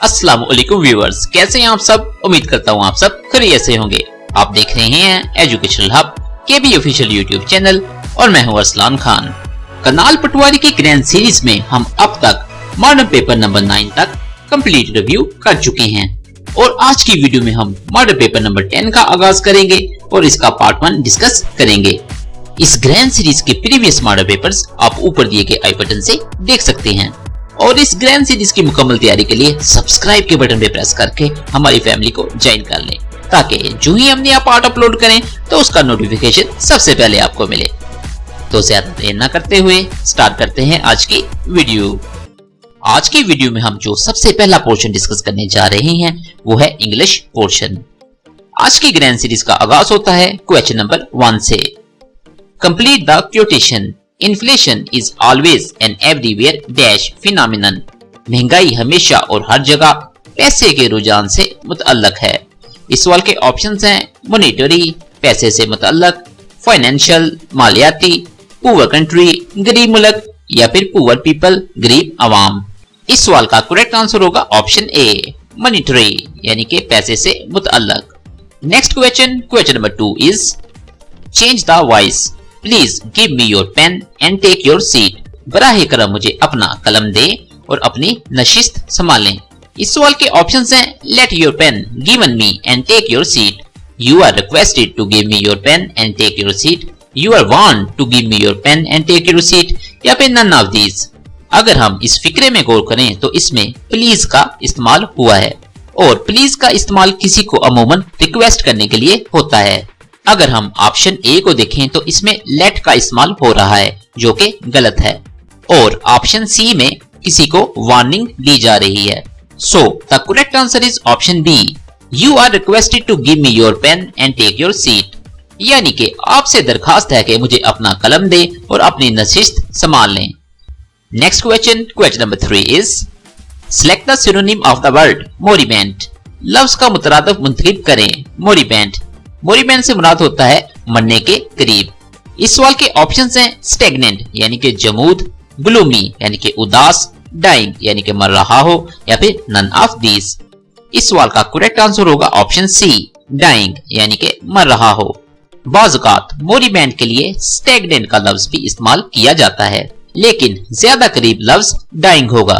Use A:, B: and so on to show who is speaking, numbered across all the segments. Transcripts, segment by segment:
A: अस्सलाम वालेकुम व्यूअर्स, कैसे हैं आप सब। उम्मीद करता हूँ आप सब खैरियत से होंगे। आप देख रहे हैं एजुकेशनल हब केबी ऑफिशियल यूट्यूब चैनल और मैं हूँ अरसलान खान। कनाल पटवारी की ग्रैंड सीरीज में हम अब तक मॉडर्न पेपर नंबर 9 तक कंप्लीट रिव्यू कर चुके हैं और आज की वीडियो में हम मॉडर्न पेपर नंबर 10 का आगाज करेंगे और इसका पार्ट 1 डिस्कस करेंगे। इस ग्रैंड सीरीज के प्रीवियस मॉडल पेपर्स आप ऊपर दिए गए आई बटन से देख सकते हैं और इस ग्रैंड सीरीज की मुकम्मल तैयारी के लिए सब्सक्राइब के बटन पे प्रेस करके हमारी फैमिली को ज्वाइन कर लें ताकि जो ही हम नया पार्ट अपलोड करें तो उसका नोटिफिकेशन सबसे पहले आपको मिले। तो ज्यादा देर न करते हुए स्टार्ट करते हैं आज की वीडियो। आज की वीडियो में हम जो सबसे पहला पोर्शन डिस्कस करने जा रहे हैं वो है इंग्लिश पोर्शन। आज की ग्रैंड सीरीज का आगाज होता है क्वेश्चन नंबर 1 से। Complete the quotation. Inflation is always and everywhere dash phenomenon. महंगाई हमेशा और हर जगह पैसे के रुझान से मुतअल्लक है। इस सवाल के ऑप्शंस हैं मॉनेटरी पैसे से मुतअल्लक, फाइनेंशियल मालियाती, पुअर कंट्री गरीब मुल्क या फिर पुअर पीपल गरीब अवाम। इस सवाल का करेक्ट आंसर होगा ऑप्शन ए मॉनेटरी यानी कि पैसे से मुतअल्लक। Next question number 2 is change the voice. Please give me your pen and take your seat. बराहे करम मुझे अपना कलम दे और अपनी नशिस्त संभालें। इस सवाल के ऑप्शंस हैं let your pen given me and take your seat, you are requested to give me your pen and take your seat, you are want to give me your pen and take your seat या फिर none of these. अगर हम इस फिक्रे में गौर करें तो इसमें please का इस्तेमाल हुआ है और प्लीज का इस्तेमाल किसी को अमूमन रिक्वेस्ट करने के लिए होता है। अगर हम ऑप्शन ए को देखें तो इसमें लेट का इस्तेमाल हो रहा है जो कि गलत है और ऑप्शन सी में किसी को वार्निंग दी जा रही है। So the correct answer is option B, you are requested to give me your pen and take your seat. यानी कि आपसे दरखास्त है कि मुझे अपना कलम दे और अपनी नशिस्त संभाल लें। Next question number 3 is select the synonym of the word moribund. लफ्ज का मुतरादिफ मुंतखब करें। मोरिबेंट से मुराद होता है मरने के करीब। इस सवाल के ऑप्शंस हैं स्टेगनेंट यानी कि जमूद, ग्लूमी यानी कि उदास, डाइंग यानी कि मर रहा हो या फिर नन ऑफ दीज। इस सवाल का करेक्ट आंसर होगा ऑप्शन सी डाइंग यानी कि मर रहा हो। बाज़-औक़ात मोरिबेंट के लिए स्टेगनेंट का लफ्ज भी इस्तेमाल किया जाता है लेकिन ज्यादा करीब लफ्ज डाइंग होगा।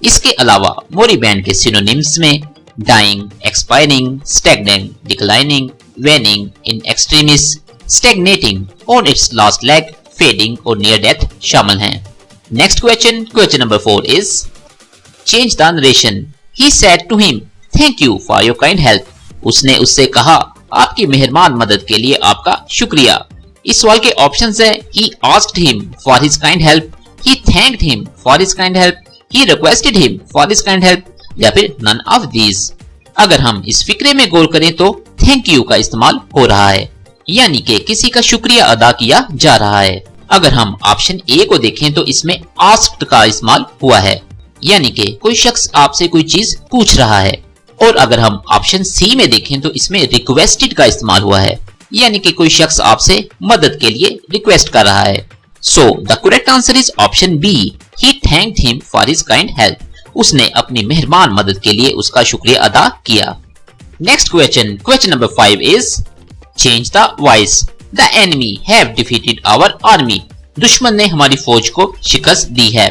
A: इसके अलावा मोरिबेंट के सिनोनिम्स में dying, expiring, stagnant, declining, waning, in extremis, stagnating, on its last leg, fading और near death शामिल हैं। Next question number 4 is change the narration. He said to him, thank you for your kind help. उसने उससे कहा आपकी मेहरबान मदद के लिए आपका शुक्रिया। इस सवाल के ऑप्शंस हैं he asked him for his kind help, he thanked him for his kind help, he requested him for his kind help या फिर none of these। अगर हम इस फिक्रे में गौर करें तो थैंक यू का इस्तेमाल हो रहा है यानी कि किसी का शुक्रिया अदा किया जा रहा है। अगर हम ऑप्शन ए को देखें तो इसमें आस्क्ड का इस्तेमाल हुआ है यानी कि कोई शख्स आपसे कोई चीज पूछ रहा है और अगर हम ऑप्शन सी में देखें तो इसमें रिक्वेस्टेड का इस्तेमाल हुआ है यानी कि कोई शख्स आपसे मदद के लिए रिक्वेस्ट कर रहा है। So the correct answer is option B, he thanked him for his kind help. उसने अपनी मेहरबान मदद के लिए उसका शुक्रिया अदा किया। Next question number 5 is change the voice. The enemy have defeated our army. दुश्मन ने हमारी फौज को शिकस्त दी है।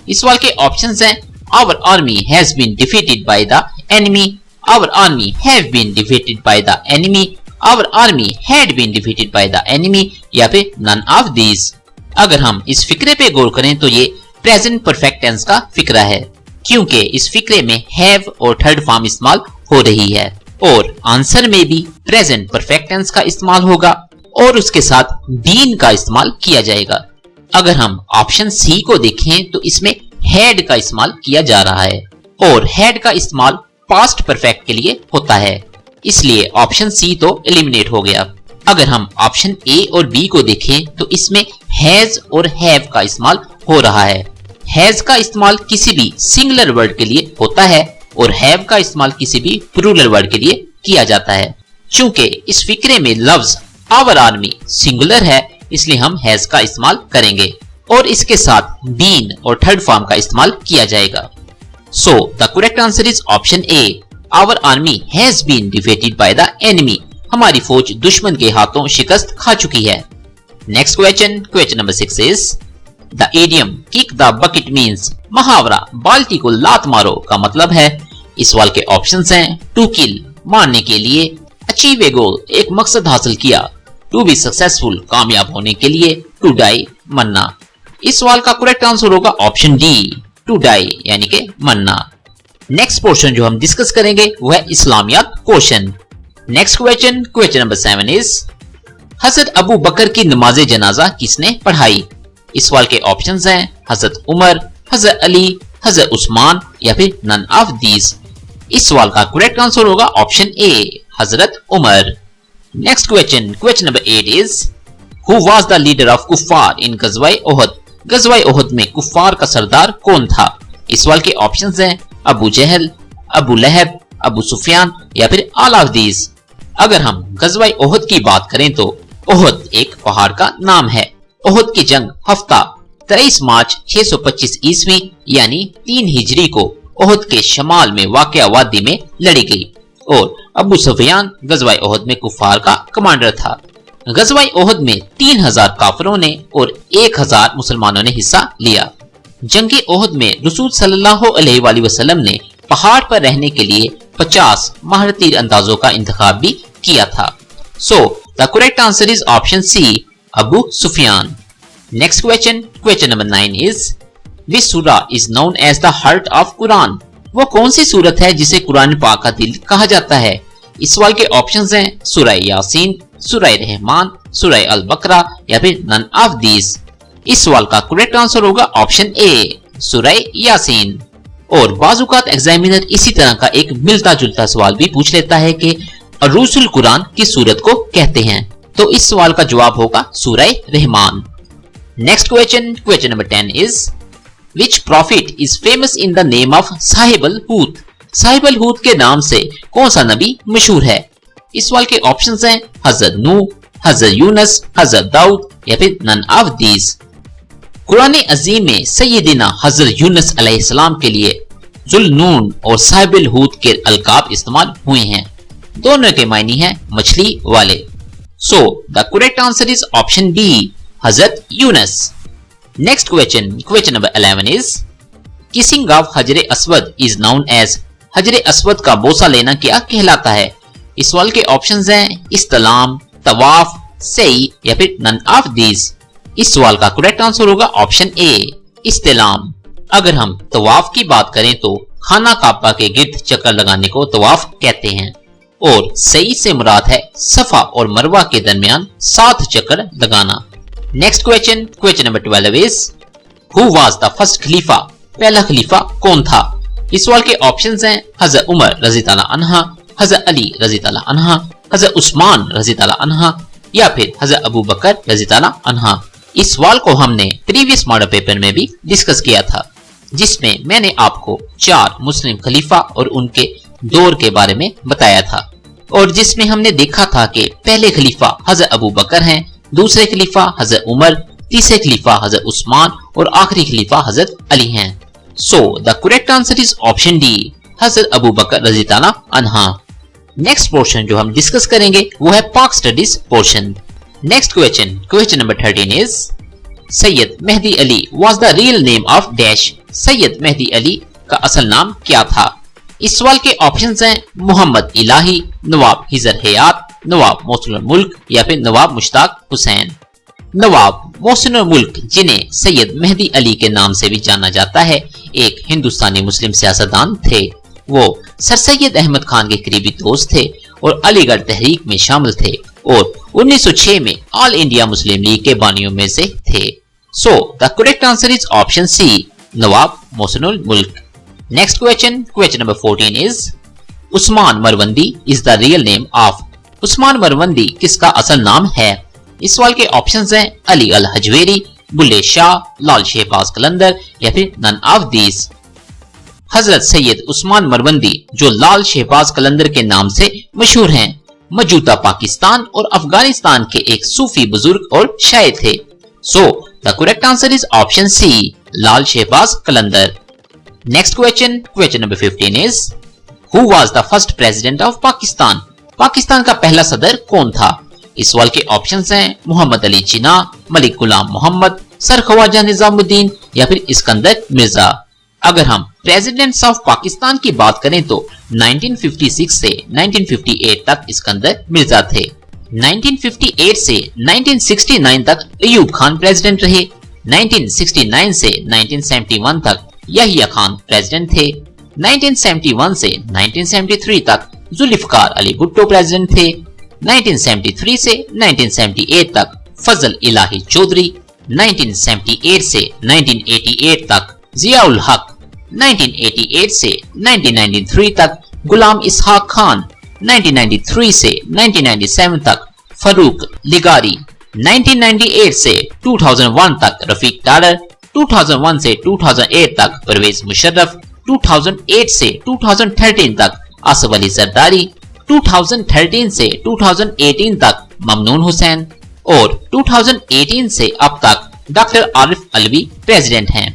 A: इस सवाल के ऑप्शंस हैं our army has been defeated by the enemy, our army have been defeated by the enemy, our army had been defeated by the enemy या फिर नन ऑफ दीज। अगर हम इस फिक्रे पे गौर करें तो ये प्रेजेंट परफेक्ट टेंस का फिक्रा है क्योंकि इस फिक्रे में हैव और थर्ड फॉर्म इस्तेमाल हो रही है और आंसर में भी प्रेजेंट परफेक्ट टेंस का इस्तेमाल होगा और उसके साथ बीन का इस्तेमाल किया जाएगा। अगर हम ऑप्शन सी को देखें तो इसमें हैड का इस्तेमाल किया जा रहा है और हैड का इस्तेमाल पास्ट परफेक्ट के लिए होता है इसलिए ऑप्शन सी तो एलिमिनेट हो गया। अगर हम ऑप्शन ए और बी को देखें तो इसमें हैज और हैव का इस्तेमाल हो रहा है। हैज का इस्तेमाल किसी भी सिंगुलर वर्ड के लिए होता है और हैव का इस्तेमाल किसी भी प्लूरल वर्ड के लिए किया जाता है। चूंकि इस फिक्रे में लफ्ज आवर आर्मी सिंगुलर है इसलिए हम हैज का इस्तेमाल करेंगे और इसके साथ बीन और थर्ड फॉर्म का इस्तेमाल किया जाएगा। So the correct answer is option A. Our army has been defeated by the enemy. हमारी फौज दुश्मन के हाथों शिकस्त खा चुकी है। Next question, question number 6 is the idiom kick the bucket means मुहावरा बाल्टी को लात मारो का मतलब है। इस सवाल के ऑप्शंस हैं to kill मारने के लिए, achieve a goal एक मकसद हासिल किया, to be successful कामयाब होने के लिए, to die मरना। इस सवाल का करेक्ट आंसर होगा ऑप्शन डी टू डाई यानी कि मरना। नेक्स्ट पोर्शन जो हम डिस्कस करेंगे वो है इस्लामियात question. Next question, question number 7 is हजरत अबू बकर की नमाज जनाजा किसने पढ़ाई? इस सवाल के ऑप्शंस हैं हजरत उमर, हजरत अली, हजरत उस्मान या फिर नन ऑफ दीज। इस सवाल का करेक्ट आंसर होगा ऑप्शन ए हजरत Umar. Next question, question number 8 is who was the leader of कुफार इन गज़वाए ओहद? गज़वाए ओहद में कुफार का सरदार कौन था? इस सवाल के ऑप्शंस हैं अबू जहल, अबू लहब, अबू सुफियान या फिर ऑल ऑफ दीज। अगर हम गज़वाए ओहद की बात करें तो ओहद एक पहाड़ का नाम है। ओहद की जंग हफ्ता 23 मार्च 625 ईस्वी यानी 3 हिजरी को ओहद के शमाल में वाक़या वादी में लड़ी गई और अबू सुफियान गज़वाए ओहद में कुफार का कमांडर था। गज़वाए ओहद में 3000 काफिरों ने और 1000 मुसलमानों ने हिस्सा लिया। जंगे ओहद में रसूल सल्लल्लाहु अलैहि वसल्लम ने पहाड़ पर रहने के लिए 50 माहिर तीर अंदाजों का इंतखाब भी किया था। So the correct answer is option C Abu Sufyan. Next question, question number 9 is which सूरा is known as the heart of Quran? वो कौन सी सूरत है जिसे कुरान पाक का दिल कहा जाता है? इस सवाल के ऑप्शंस हैं सूरह यासीन, सूरह रहमान, सूरह अल बकरा या फिर नन ऑफ दीज। इस सवाल का करेक्ट आंसर होगा ऑप्शन ए सूरह यासीन। और बाजुकात एग्जामिनर इसी तरह का एक मिलता जुलता सवाल भी पूछ लेता है कि अरूसुल कुरान किस सूरत को कहते हैं, तो इस सवाल का जवाब होगा सूरह Rahman. Next question, question number 10 is which prophet is famous in the name of साहिबल हूत? साहिबल हूत के नाम से कौन सा नबी मशहूर है? इस सवाल के ऑप्शंस हैं हजरत नूह, हजरत यूनुस, हजरत दाऊद या फिर नन ऑफ दीज। कुरान अजीम में सैयदिना हजरत यूनुस अलैहिस्सलाम के लिए जुल्नून और साहिबल हूत के अलकाब इस्तेमाल हुए हैं। दोनों के मायने हैं मछली वाले। So the correct answer is option B हजरत Yunus. Next question, question number 11 is kissing of Hajar Aswad is known as हजर अस्वद का बोसा लेना क्या कहलाता है? इस सवाल के ऑप्शंस हैं इस्तलाम, तवाफ, सई या फिर नन ऑफ दीज। इस सवाल का करेक्ट आंसर होगा ऑप्शन ए इस्तलाम। अगर हम तवाफ की बात करें तो खाना काबा के गिर्द चक्कर लगाने को तवाफ कहते हैं और सई से मुराद है सफा और मरवा के दरमियान 7 चक्कर लगाना। Next question, question number 12 is who was the first खलीफा? पहला खलीफा कौन था? इस सवाल के ऑप्शंस हैं हजरत उमर रज़ी अल्लाह अन्हा, हजरत अली रज़ी अल्लाह अन्हा, हजरत उस्मान रज़ी अल्लाह अन्हा या फिर हजरत अबू बकर रज़ी अल्लाह अन्हा। इस सवाल को हमने प्रीवियस मॉडल पेपर में भी डिस्कस किया था जिसमें मैंने आपको 4 मुस्लिम खलीफा और उनके दौर के बारे में बताया था और जिसमें हमने देखा था कि पहले खलीफा हजरत अबू बकर हैं, दूसरे खलीफा हजरत उमर, तीसरे खलीफा हजरत उस्मान और आखिरी खलीफा हजरत अली हैं। So the correct answer is option D हजरत अबू बकर रज़ी अल्लाह अन्हा। नेक्स्ट पोर्शन जो हम डिस्कस करेंगे वो है Pak studies portion. Next question, question number 13 is Syed Mehdi Ali was the real name of dash? Syed Mehdi Ali का असल नाम क्या था? इस सवाल के ऑप्शंस हैं मोहम्मद इलाही, नवाब हिजर हयात, नवाब मोहसिनुल मुल्क या फिर नवाब मुश्ताक हुसैन। नवाब मोहसिनुल मुल्क जिन्हें सैयद मेहदी अली के नाम से भी जाना जाता है एक हिंदुस्तानी मुस्लिम सियासतदान थे। वो सर सैयद अहमद खान के करीबी दोस्त थे और अलीगढ़ तहरीक में शामिल थे और 1906 में ऑल इंडिया मुस्लिम लीग के बानियों में से थे। So the correct answer is option C नवाब Mohsinul Mulk. Next question, question number 14 is Usman Marwandi is the real name of? Usman Marwandi किसका असल नाम है? इस सवाल के ऑप्शंस हैं अली अल हजवेरी, बुल्ले शाह, लाल शहबाज कलंदर या फिर नन ऑफ दीज। हजरत सैयद उस्मान मरवंदी जो लाल शहबाज कलंदर के नाम से मशहूर हैं, मौजूदा पाकिस्तान और अफगानिस्तान के एक सूफी बुजुर्ग और शायर थे। So the correct answer is option C Lal Shahbaz Qalandar. Next question number 15 is who was the first president of Pakistan? Pakistan का पहला सदर कौन था? इस सवाल के ऑप्शंस हैं मोहम्मद अली जिन्ना, मलिक गुलाम मोहम्मद, सर ख्वाजा निजामुद्दीन या फिर इस्कंदर मिर्जा। अगर हम प्रेसिडेंट्स ऑफ पाकिस्तान की बात करें तो 1956 से 1958 तक इस्कंदर मिर्जा थे। 1958 से 1969 तक अयूब खान प्रेसिडेंट रहे। 1969 से 1971 तक यहिया खान प्रेसिडेंट थे। 1971 से 1973 तक जुल्फिकार अली भुट्टो प्रेसिडेंट थे। 1973 से 1978 तक फजल इलाही चौधरी। 1978 से 1988 तक जियाउल हक। 1988 से 1993 तक गुलाम इसहाक खान। 1993 से 1997 तक फरूक लिगारी। 1998 से 2001 तक रफीक टाडर। 2001 से 2008 तक परवेज मुशर्रफ। 2008 से 2013 तक आसफ अली जरदारी। 2013 से 2018 तक ममनून हुसैन और 2018 से अब तक डॉक्टर आरिफ अलवी प्रेसिडेंट हैं।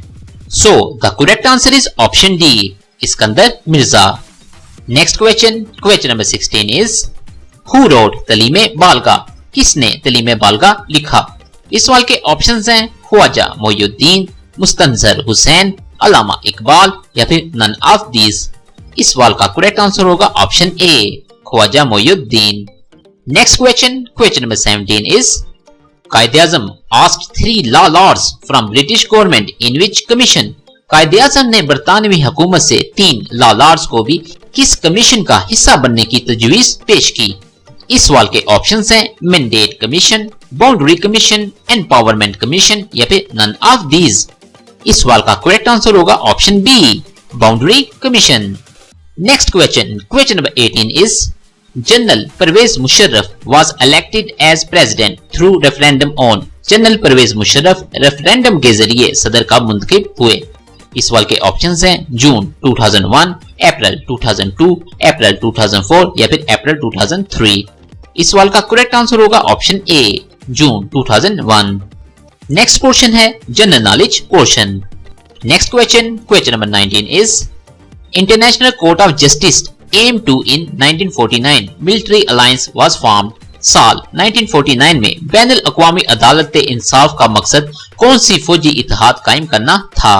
A: So the correct answer is option D, Iskander Mirza. Next question number 16 is who wrote तलीमे बालगा? किसने तलीमे बालगा लिखा? इस सवाल के ऑप्शंस हैं ख्वाजा मोइनुद्दीन, मुस्तंजर हुसैन, अल्लामा इकबाल या फिर नन ऑफ दीज। इस सवाल का करेक्ट आंसर होगा option A, Khwaja Moinuddin. Next question number 17 is Quaid-e-Azam asked 3 law lords from British government in which commission? Quaid-e-Azam ने बरतानवी हुकूमत से 3 लॉ लॉर्ड्स को भी किस कमीशन का हिस्सा बनने की तजवीज पेश की? इस सवाल के ऑप्शंस हैं mandate commission, boundary commission, empowerment commission या फिर नन ऑफ दीज। इस सवाल का करेक्ट आंसर होगा option B, boundary commission. Next question number 18 is general Pervez Musharraf was elected as president through referendum on? General Pervez Musharraf referendum के जरिए सदर का मुंतखब हुए। इस सवाल के ऑप्शंस हैं जून 2001, अप्रैल 2002, अप्रैल 2004 या फिर अप्रैल 2003। इस सवाल का करेक्ट आंसर होगा option A, June 2001। Next portion है general knowledge portion. Next question number 19 is international court of justice M two in 1949 military alliance was formed. साल 1949 में बैनुल अक़वामी अदालत इंसाफ का मकसद कौन सी फौजी इत्तेहाद कायम करना था?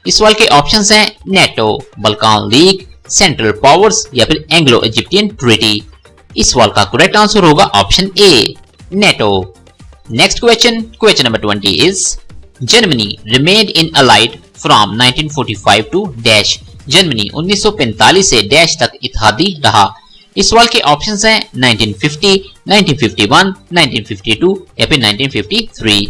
A: इस सवाल के ऑप्शंस हैं NATO, Balkan league, central powers या फिर एंग्लो इजिप्टियन ट्रीटी। इस सवाल का करेक्ट आंसर होगा option A, NATO. Next question number 20 is Germany remained in allied from 1945 to dash. Germany 1945 से डैश तक इत्तेहादी रहा। इस सवाल के ऑप्शंस हैं 1950, 1951, 1952 या फिर 1953।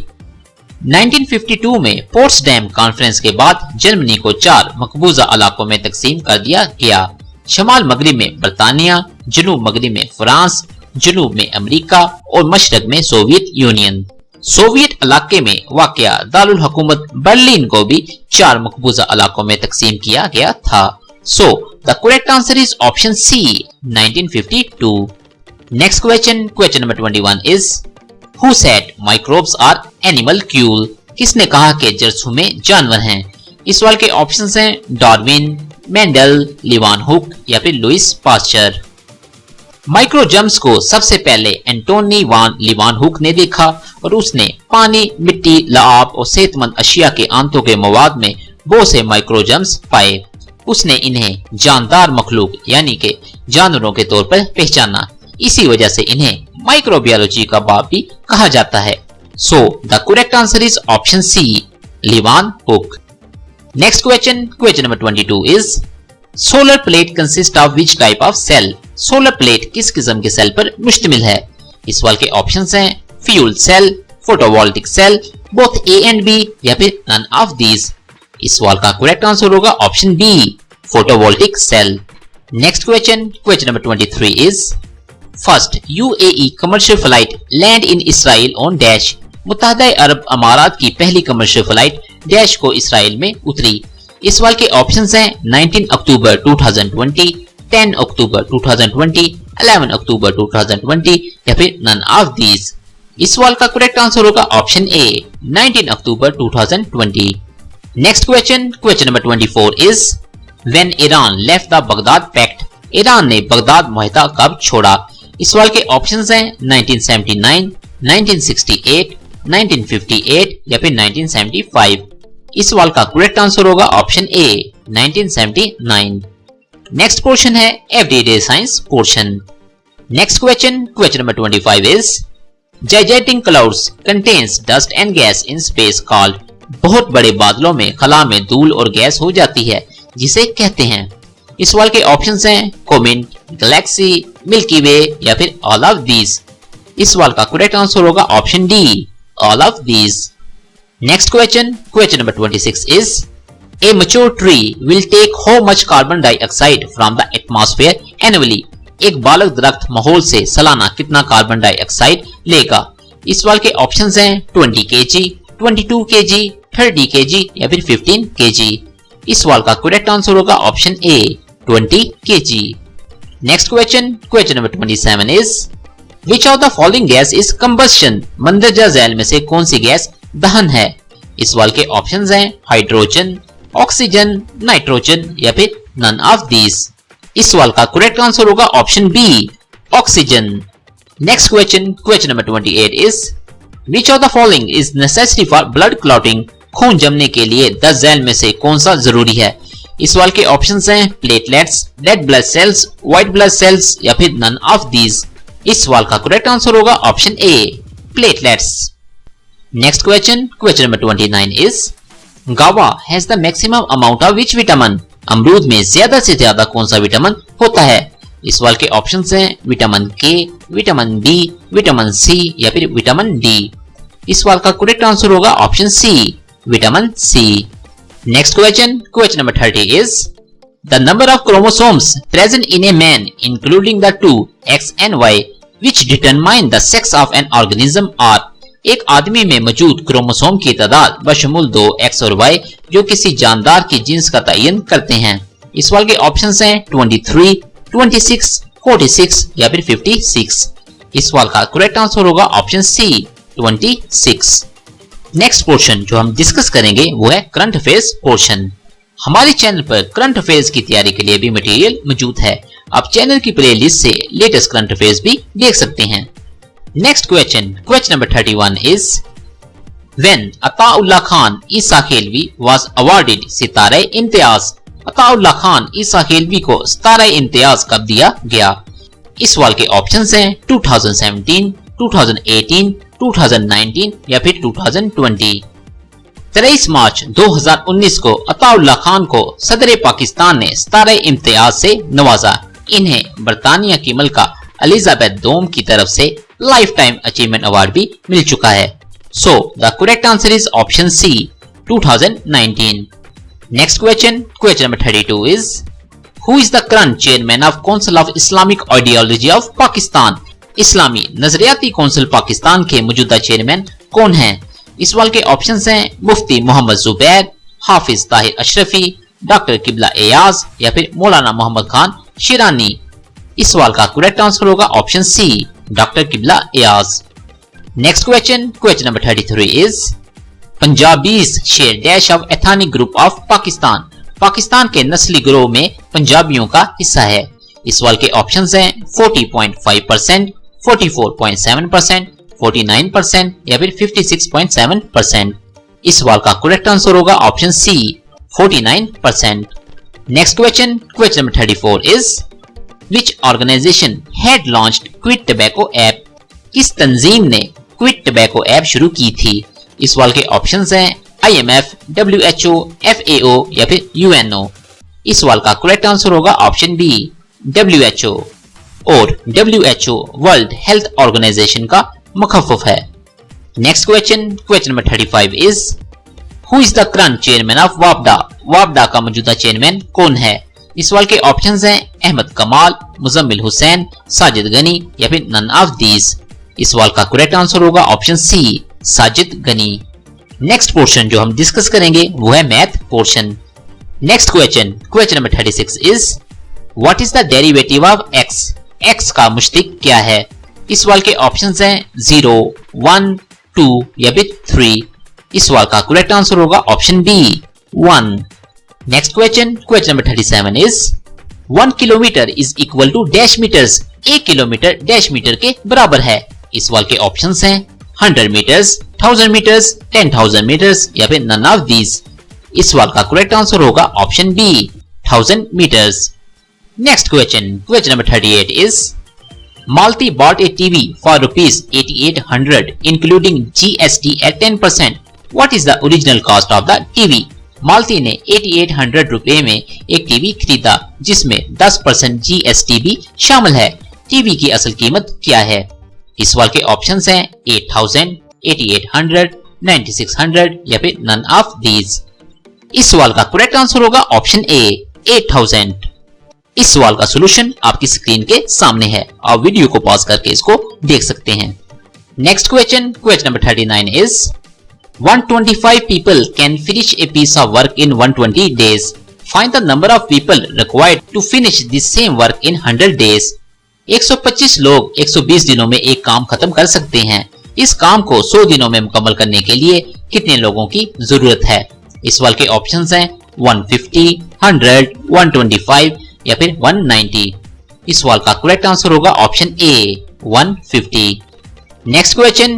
A: 1952 में पोट्सडैम कॉन्फ्रेंस के बाद जर्मनी को 4 मकबूजा इलाकों में तकसीम कर दिया गया। शमाल मगरिब में बरतानिया, जनूब मगरिब में फ्रांस, जनूब में अमेरिका और मशरक में सोवियत यूनियन। सोवियत इलाके में वाक़या दारुल हुकूमत बर्लिन को भी 4 मकबूजा इलाकों में तकसीम किया गया था। So the correct answer is option C, 1952। Next question number 21 is who said microbes are animalcule? किसने कहा कि जरासीम जानवर हैं? इस सवाल के ऑप्शंस हैं डार्विन, मेंडल, लिवान हुक या फिर लुइस पास्चर। माइक्रोजर्म्स को सबसे पहले एंटोनी वान लिवान हुक ने देखा और उसने पानी, मिट्टी, लाब और सेहतमंद अशिया के आंतों के मवाद में बहुत से माइक्रोजर्म्स पाए। उसने इन्हें जानदार मखलूक यानी कि जानवरों के तौर पर पहचाना। इसी वजह से इन्हें माइक्रोबायोलॉजी का बाप भी कहा जाता है। So the correct answer is option C, Leeuwenhoek. Next question number 22 is solar plate consist of which type of cell? Solar plate किस किस्म के सेल पर मुश्तमिल है? इस सवाल के ऑप्शंस हैं fuel cell, photovoltaic cell, both A and B या फिर नन ऑफ दीज। इस सवाल का करेक्ट आंसर होगा option B, photovoltaic cell. Next question number 23 is first UAE commercial flight land in Israel on dash. मुत्तहदा अरब अमारात की पहली कमर्शियल फ्लाइट डैश को इसराइल में उतरी। इस सवाल के ऑप्शंस हैं 19 अक्टूबर 2020, 10 अक्टूबर 2020, 11 अक्टूबर 2020 या फिर नन ऑफ दीज। इस सवाल का करेक्ट आंसर होगा option A, 19 October 2020। Next question number 24 is When Iran left the Baghdad Pact, Iran ने बगदाद मुआहदा कब छोड़ा? इस सवाल के ऑप्शंस हैं 1979, 1968, 1958 या फिर 1975। इस सवाल का करेक्ट आंसर होगा ऑप्शन ए 1979। नेक्स्ट क्वेश्चन है everyday science portion. Next question number 25 is gigantic clouds contains dust and gas in space called. बहुत बड़े बादलों में खला में धूल और गैस हो जाती है जिसे कहते हैं। इस सवाल के ऑप्शंस हैं कोमेट, गैलेक्सी, मिल्की वे या फिर ऑल ऑफ दीज। इस सवाल का करेक्ट आंसर होगा option D all of these. Next question number 26 is a mature tree will take how much carbon dioxide from the atmosphere annually. एक बालग दरख्त माहौल से सालाना कितना कार्बन डाइऑक्साइड लेगा? इस सवाल के ऑप्शंस हैं 20 kg, 22 kg, 30 kg या फिर 15 kg। इस सवाल का करेक्ट आंसर होगा option A 20 kg। Next question number 27 is which of the following gas is combustion. मंदरजा झैल में से कौन सी गैस दहन है? इस सवाल के ऑप्शंस हैं हाइड्रोजन, ऑक्सीजन, नाइट्रोजन या फिर नन ऑफ दीज। इस सवाल का करेक्ट आंसर होगा option B oxygen. Next question number 28 is which of the following is necessary for blood clotting. खून जमने के लिए 10 झैल में से कौन सा जरूरी है? इस सवाल के ऑप्शंस हैं platelets, red blood cells, white blood cells या फिर नन ऑफ दीज। इस सवाल का करेक्ट आंसर होगा option A platelets. Next question number 29 is guava has the maximum amount of which vitamin. अमरूद में ज्यादा से ज्यादा कौन सा विटामिन होता है? इस सवाल के ऑप्शंस हैं विटामिन के, विटामिन बी, विटामिन सी या फिर विटामिन डी। इस सवाल का करेक्ट आंसर होगा option C vitamin C. Next question number 30 is the number of chromosomes present in a man including the 2 X and Y which determine the sex of an organism are। एक आदमी में मौजूद chromosome की तादाद बशमूल 2 X और Y जो किसी जानदार की जिन्स का तयन करते हैं। इस सवाल के ऑप्शंस हैं 23, 26, 46 या फिर 56। इस सवाल का करेक्ट आंसर होगा ऑप्शन सी 26। नेक्स्ट पोर्शन जो हम डिस्कस करेंगे वो है करंट अफेयर्स पोर्शन। हमारे चैनल पर करंट अफेयर्स की तैयारी के लिए भी मटेरियल मौजूद है। आप चैनल की प्लेलिस्ट से लेटेस्ट करंट अफेयर्स भी देख सकते हैं। Next question number 31 is when Ataullah Khan Esakhelvi was awarded Sitara-e-Imtiaz. Ataullah Khan ईसा खेलवी को सितारे इम्तियाज कब दिया गया? इस सवाल के ऑप्शंस हैं 2017, 2018, 2019 या फिर 2020। 23 मार्च 2019 को अताउल्लाह खान को सदर पाकिस्तान ने सितारे इम्तियाज से नवाजा। इन्हें बरतानिया की मलका एलिजाबेथ दोम की तरफ से लाइफ टाइम अचीवमेंट अवार्ड भी मिल चुका है। So the correct answer is option C 2019। Next question number 32 is who is the current chairman of council of Islamic ideology of Pakistan. इस्लामी नजरियाती काउंसिल पाकिस्तान के मौजूदा चेयरमैन कौन हैं? इस सवाल के ऑप्शंस हैं मुफ्ती मोहम्मद जुबैर, हाफिज ताहिर अशरफी, डॉक्टर किबला एयाज या फिर मौलाना मोहम्मद खान शिरानी। इस सवाल का करेक्ट आंसर होगा ऑप्शन सी डॉक्टर किबला Ayaz. Next question number 33 is Punjabis share dash of ethnic group of Pakistan. Pakistan के नस्ली ग्रोह में पंजाबियों का हिस्सा है। इस सवाल के ऑप्शंस हैं 40.5%, 44.7%, 49% या फिर 56.7%। इस सवाल का करेक्ट आंसर होगा option C 49%। Next question number 34 is which organisation had launched quit tobacco app. किस तंजीम ने क्विट टोबैको ऐप शुरू की थी? इस सवाल के ऑप्शंस हैं IMF, WHO, FAO या फिर UNO। इस सवाल का करेक्ट आंसर होगा ऑप्शन बी WHO और WHO वर्ल्ड हेल्थ ऑर्गेनाइजेशन का मुखफ़्फ़ है। Next question number 35 is who is the current chairman of वापडा। वापडा का मौजूदा चेयरमैन कौन है? इस सवाल के ऑप्शंस हैं अहमद कमाल, मुजम्मिल हुसैन, साजिद गनी या फिर नन ऑफ दीज। इस सवाल का करेक्ट आंसर होगा option C Sajid Gani. Next portion जो हम डिस्कस करेंगे वो है math portion. Next question number 36 is what is the derivative of x। x का मुश्तिक क्या है? इस सवाल के ऑप्शंस हैं 0, 1, 2 या फिर 3। इस सवाल का करेक्ट आंसर होगा option B 1। Next question number 37 is 1 kilometre is equal to dash metres. 1 kilometre dash metre के बराबर है। इस सवाल के ऑप्शंस हैं 100 मीटर्स, 1000 मीटर्स, 10,000 मीटर्स या फिर नन ऑफ दीज। इस सवाल का करेक्ट आंसर होगा option B 1000 metres. Next question number 38 is Malti bought a TV for rupees 8800 including GST at 10%. What is the original cost of the TV? Malti ने 8800 रुपए में एक टीवी खरीदा जिसमें 10% GST भी शामिल है। टीवी की असल कीमत क्या है? इस सवाल के ऑप्शंस हैं 8000, 8800, 9600 या फिर नन ऑफ दीज। इस सवाल का करेक्ट आंसर होगा ऑप्शन ए 8000। इस सवाल का सॉल्यूशन आपकी स्क्रीन के सामने है। आप वीडियो को पॉज करके इसको देख सकते हैं। Next question number 39 is 125 people can finish a piece of work in 120 days. Find the number of people required to finish the same work in 100 days. 125 लोग 120 दिनों में एक काम खत्म कर सकते हैं। इस काम को 100 दिनों में मुकम्मल करने के लिए कितने लोगों की जरूरत है? इस सवाल के ऑप्शंस हैं 150, 100, 125 या फिर 190। इस सवाल का करेक्ट आंसर होगा option A 150। Next question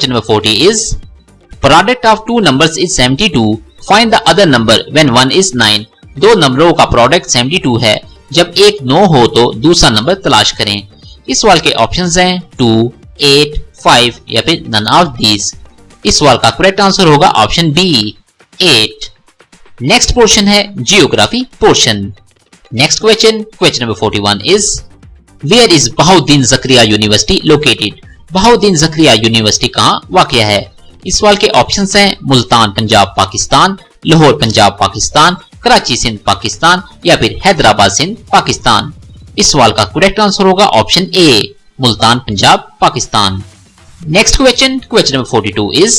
A: number 40 is product of two numbers is 72। Find the other number when one is 9। दो नंबरों का प्रोडक्ट 72 है। जब एक 9 हो तो दूसरा नंबर तलाश करें। इस सवाल के ऑप्शंस हैं 2, 8, 5 या फिर नन ऑफ दीज। इस सवाल का करेक्ट आंसर होगा ऑप्शन बी 8। नेक्स्ट पोर्शन है geography portion. Next question number 41 is where is Bahauddin Zakariya university located. Bahauddin Zakariya university कहाँ वाक़या है? इस सवाल के ऑप्शंस हैं मुल्तान पंजाब पाकिस्तान, लाहौर पंजाब पाकिस्तान, कराची सिंध पाकिस्तान या फिर हैदराबाद सिंध पाकिस्तान। इस सवाल का करेक्ट आंसर होगा option A Multan Punjab Pakistan. Next question number 42 is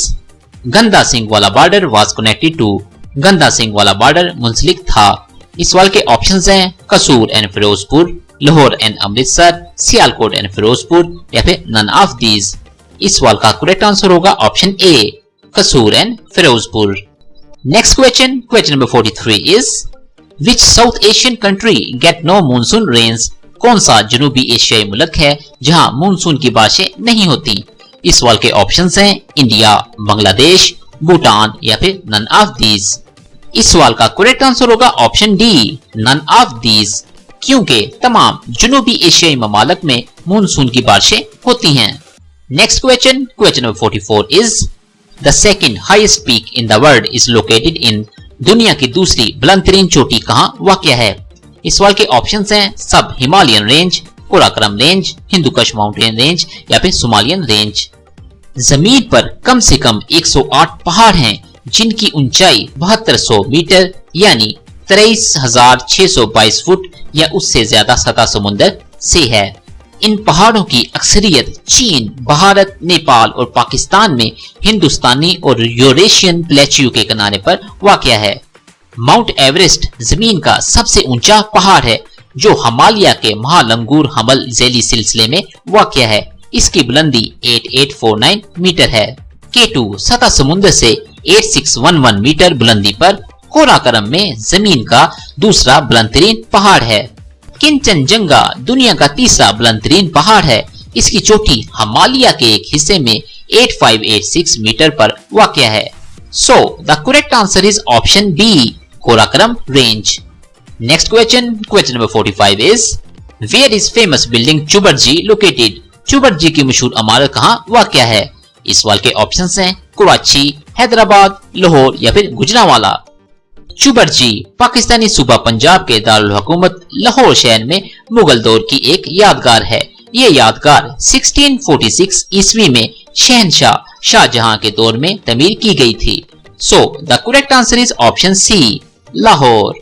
A: गंदा सिंह वाला बॉर्डर वाज कनेक्टेड टू। गंदा सिंह वाला बॉर्डर मुंसलिक था। इस सवाल के ऑप्शंस हैं Kasur and Ferozepur, Lahore and Amritsar, Sialkot and Ferozepur या फिर नन ऑफ दीज। इस सवाल का करेक्ट आंसर होगा option A Kasur and Ferozepur. Next question number 43 is which South Asian country get no monsoon rains. कौन सा जनूबी एशियाई मुल्क है जहां मानसून की बारिशें नहीं होती? इस सवाल के ऑप्शंस हैं इंडिया, बांग्लादेश, भूटान या फिर नन ऑफ दीज। इस सवाल का करेक्ट आंसर होगा option D none of these, क्योंकि तमाम जनूबी एशियाई ममालिक में मानसून की बारिशें होती हैं। Next question number 44 is the second highest peak in the world is located in. दुनिया की दूसरी बुलंदतरीन चोटी कहां वाक़या है? इस सवाल के ऑप्शंस हैं सब Himalayan range, Karakoram range, Hindu Kush mountain range या फिर सोमालियन रेंज। जमीन पर कम से कम 108 पहाड़ हैं जिनकी ऊंचाई 7200 मीटर यानी 23,622 फुट या उससे ज्यादा सतह समुद्र से है। इन पहाड़ों की अक्सरियत चीन, भारत, नेपाल और पाकिस्तान में हिंदुस्तानी और यूरेशियन प्लेट्यू के किनारे पर वाक़या है। माउंट एवरेस्ट जमीन का सबसे ऊंचा पहाड़ है जो हिमालय के महालंगूर हमल झैली सिलसिले में वाक़या है। इसकी बुलंदी 8849 मीटर है। केटू सतह समुद्र से 8611 मीटर बुलंदी पर काराकोरम में जमीन का दूसरा बुलंदतरीन पहाड़ है। किंचनजंगा दुनिया का तीसरा बुलंदतरीन पहाड़ है। इसकी चोटी हिमालय के एक हिस्से में 8586 मीटर पर वाक़या है। So the correct answer is option B Karakoram range. Next question number 45 is where is famous building Chauburji located. Chauburji की मशहूर इमारत कहाँ वाक़या है? इस सवाल के ऑप्शंस हैं कराची, हैदराबाद, लाहौर या फिर गुजरांवाला। चुबरजी पाकिस्तानी सूबा पंजाब के दारुल हुकूमत लाहौर शहर में मुगल दौर की एक यादगार है। ये यादगार 1646 ईस्वी में शहनशाह शाहजहां के दौर में तमीर की गई थी। So the correct answer is option C Lahore.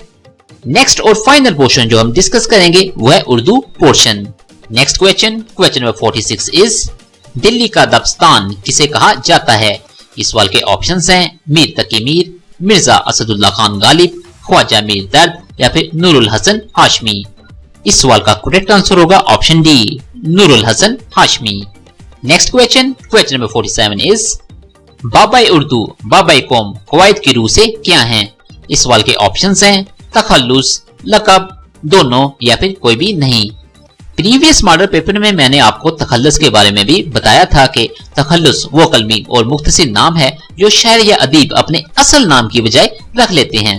A: Next और फाइनल पोर्शन जो हम डिस्कस करेंगे वह है Urdu portion. Next question number 46 is Delhi का दबस्तान किसे कहा जाता है? इस सवाल के ऑप्शंस हैं मीर तकी मीर, मिर्जा असदुल्ला खान गालिब, ख्वाजा मीर दर्द या फिर नूरुल हसन हाशमी। इस सवाल का करेक्ट आंसर होगा option D Noorul Hasan Hashmi. Next question number 47 is बाबाई उर्दू बाबाई कौम कवायद की रूह से क्या हैं? इस सवाल के ऑप्शंस हैं तखल्लुस, लकब, दोनों या फिर कोई भी नहीं। प्रीवियस मॉडल पेपर में मैंने आपको तखल्लुस के बारे में भी बताया था कि तखल्लुस वो कलमी और मुख्तसिर नाम है जो शायर या अदीब अपने असल नाम की बजाय रख लेते हैं।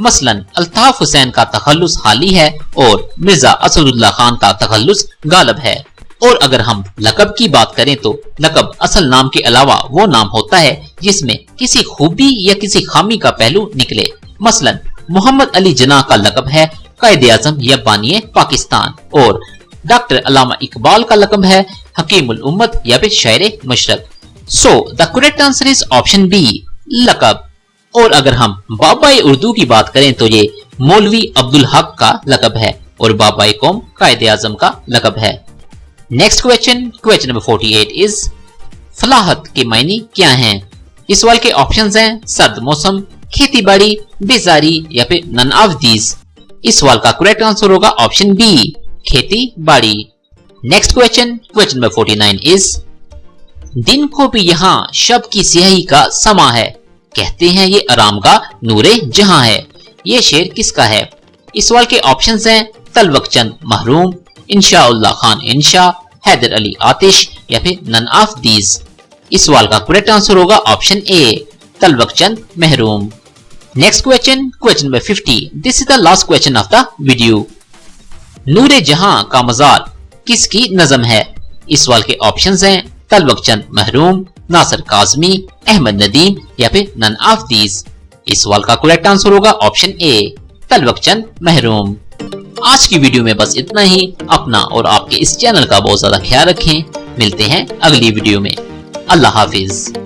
A: मसलन अल्ताफ हुसैन का तखल्लुस हाली है और मिर्जा असदुल्लाह खान का तखल्लुस गालब है। और अगर हम लकब की बात करें तो लकब असल नाम के अलावा वो नाम होता है जिसमें किसी खूबी या किसी खामी का पहलू निकले। मसलन मोहम्मद अली जिन्ना का लकब है कायदे आजम या बानिए पाकिस्तान और डॉक्टर अल्लामा इकबाल का लकब है हकीमुल उम्मत या फिर शायर मशरक। So the correct answer is option B, लकब। और अगर हम बाबाए उर्दू की बात करें तो ये मौलवी अब्दुल हक का लकब है और बाबाए कौम कायदे आजम का लकब है। Next question, question number 48 is फलाहत के मायने क्या हैं? इस सवाल के ऑप्शंस हैं सर्द मौसम, खेती बाड़ी, बेजारी या फिर नन ऑफ दीज। इस सवाल का करेक्ट आंसर होगा ऑप्शन बी, खेती बाड़ी। Next question, question number 49 is दिन को भी यहाँ शब की सियाही का समा है, कहते हैं ये आराम का नूरे जहां है। ये शेर किसका है? इस सवाल के ऑप्शंस हैं तलवक चंद महरूम, इंशाउल्लाह खान इंशा, हैदर अली आतिश या फिर नन ऑफ दीज। इस सवाल का करेक्ट आंसर होगा option A, Tilok Chand Mahroom. Next question, question number 50, this is the last question of the video. नूरे जहां का मजार किसकी नज़म है? इस सवाल के ऑप्शंस हैं तलवक चंद महरूम, नासिर काज़मी, अहमद नदीम या फिर नन ऑफ दीज। इस सवाल का करेक्ट आंसर होगा ऑप्शन ए, तलवक चंद महरूम। आज की वीडियो में बस इतना ही। अपना और आपके इस चैनल का बहुत ज्यादा ख्याल रखें। मिलते हैं अगली वीडियो में। अल्लाह हाफिज।